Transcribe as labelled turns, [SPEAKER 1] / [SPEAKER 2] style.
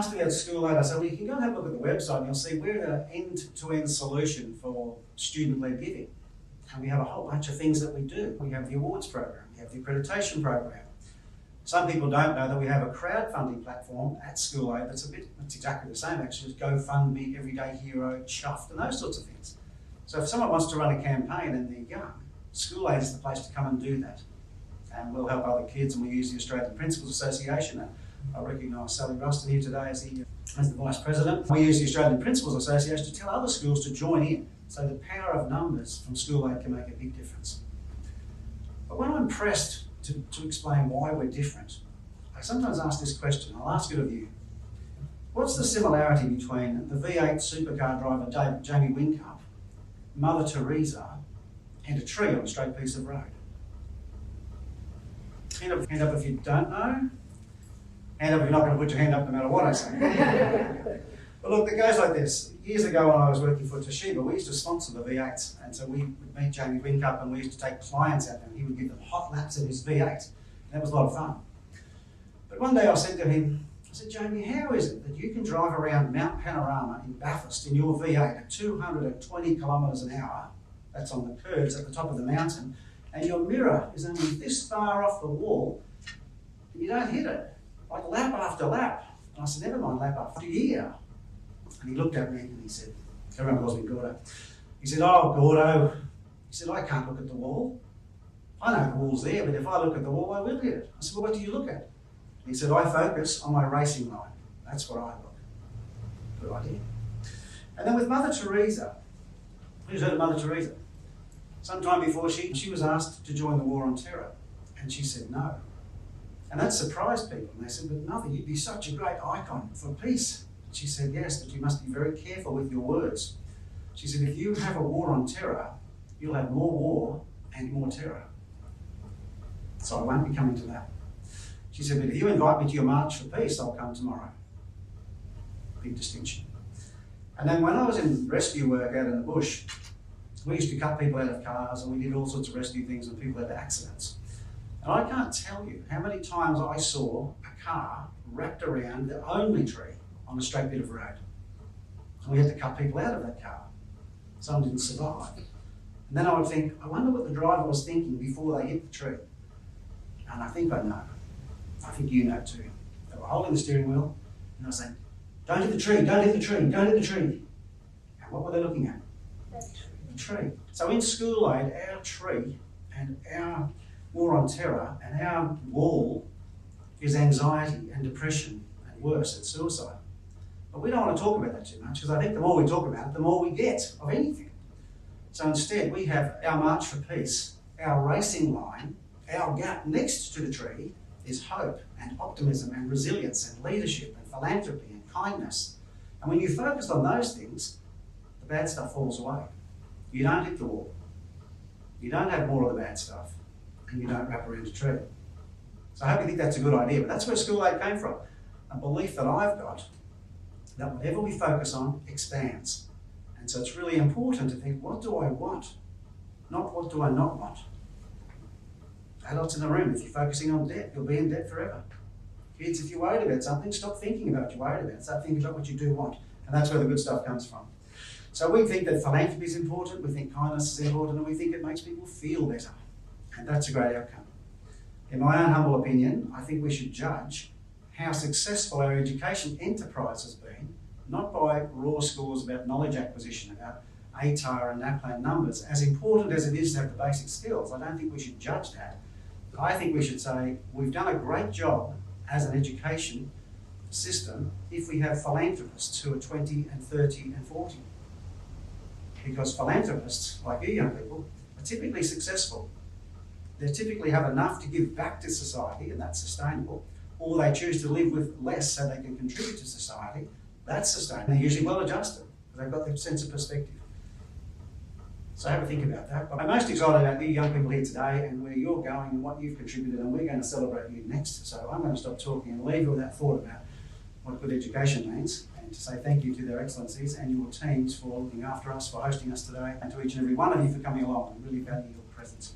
[SPEAKER 1] asked about SchoolAid, I said, well, you can go and have a look at the website and you'll see we're an end-to-end solution for student-led giving. And we have a whole bunch of things that we do. We have the awards program, we have the accreditation program. Some people don't know that we have a crowdfunding platform at SchoolAid that's it's exactly the same actually as GoFundMe, Everyday Hero, Chuffed, and those sorts of things. So if someone wants to run a campaign and they're young, SchoolAid is the place to come and do that. And we'll help other kids, and we use the Australian Principals Association. And I recognise Sally Ruston here today as the Vice President. We use the Australian Principals Association to tell other schools to join in. So the power of numbers from SchoolAid can make a big difference. But when I'm pressed to explain why we're different, I sometimes ask this question. I'll ask it of you. What's the similarity between the V8 supercar driver Jamie Whincup, Mother Teresa, and a tree on a straight piece of road? Hand up if you don't know. Hand up if you're not going to put your hand up no matter what I say. But look, it goes like this. Years ago when I was working for Toshiba, we used to sponsor the V8's. And so we would meet Jamie Whincup and we used to take clients out there and he would give them hot laps of his V8. And that was a lot of fun. But one day I said to him, I said, Jamie, how is it that you can drive around Mount Panorama in Bathurst in your V8 at 220 kilometres an hour, that's on the curves at the top of the mountain, and your mirror is only this far off the wall, and you don't hit it, like lap after lap. And I said, never mind lap after year. And he looked at me and he said, everyone calls me Gordo. He said, oh, Gordo. He said, I can't look at the wall. I know the wall's there, but if I look at the wall, I will hit it. I said, well, what do you look at? He said, I focus on my racing line. That's what I look. Good idea. And then with Mother Teresa, who's heard of Mother Teresa? Sometime before she was asked to join the war on terror, and she said no. And that surprised people. And they said, but Mother, you'd be such a great icon for peace. And she said, yes, but you must be very careful with your words. She said, if you have a war on terror, you'll have more war and more terror. So I won't be coming to that. She said, but if you invite me to your March for Peace, I'll come tomorrow. Big distinction. And then when I was in rescue work out in the bush, we used to cut people out of cars and we did all sorts of rescue things when people had accidents. And I can't tell you how many times I saw a car wrapped around the only tree on a straight bit of road. And we had to cut people out of that car. Some didn't survive. And then I would think, I wonder what the driver was thinking before they hit the tree. And I think I know. I think you know too. They were holding the steering wheel and I was saying, don't hit the tree, don't hit the tree, don't hit the tree. And what were they looking at? The tree. So in SchoolAid, our tree and our war on terror and our wall is anxiety and depression and worse, it's suicide. But we don't want to talk about that too much because I think the more we talk about it, the more we get of anything. So instead we have our March for Peace, our racing line, our gap next to the tree is hope and optimism and resilience and leadership and philanthropy and kindness. And when you focus on those things, the bad stuff falls away. You don't hit the wall. You don't have more of the bad stuff. And you don't wrap around a tree. So I hope you think that's a good idea. But that's where SchoolAid came from. A belief that I've got that whatever we focus on expands. And so it's really important to think, what do I want? Not what do I not want? Adults in the room, if you're focusing on debt, you'll be in debt forever. Kids, if you're worried about something, stop thinking about what you're worried about. Start thinking about what you do want. And that's where the good stuff comes from. So we think that philanthropy is important, we think kindness is important, and we think it makes people feel better. And that's a great outcome. In my own humble opinion, I think we should judge how successful our education enterprise has been, not by raw scores about knowledge acquisition, about ATAR and NAPLAN numbers, as important as it is to have the basic skills. I don't think we should judge that. I think we should say we've done a great job as an education system if we have philanthropists who are 20 and 30 and 40. Because philanthropists, like you young people, are typically successful. They typically have enough to give back to society, and that's sustainable, or they choose to live with less so they can contribute to society. That's sustainable. They're usually well adjusted. They've got their sense of perspective. So have a think about that. But I'm most excited about you young people here today and where you're going and what you've contributed, and we're going to celebrate you next. So I'm going to stop talking and leave you with that thought about what good education means, and to say thank you to their Excellencies and your teams for looking after us, for hosting us today, and to each and every one of you for coming along. I really value your presence.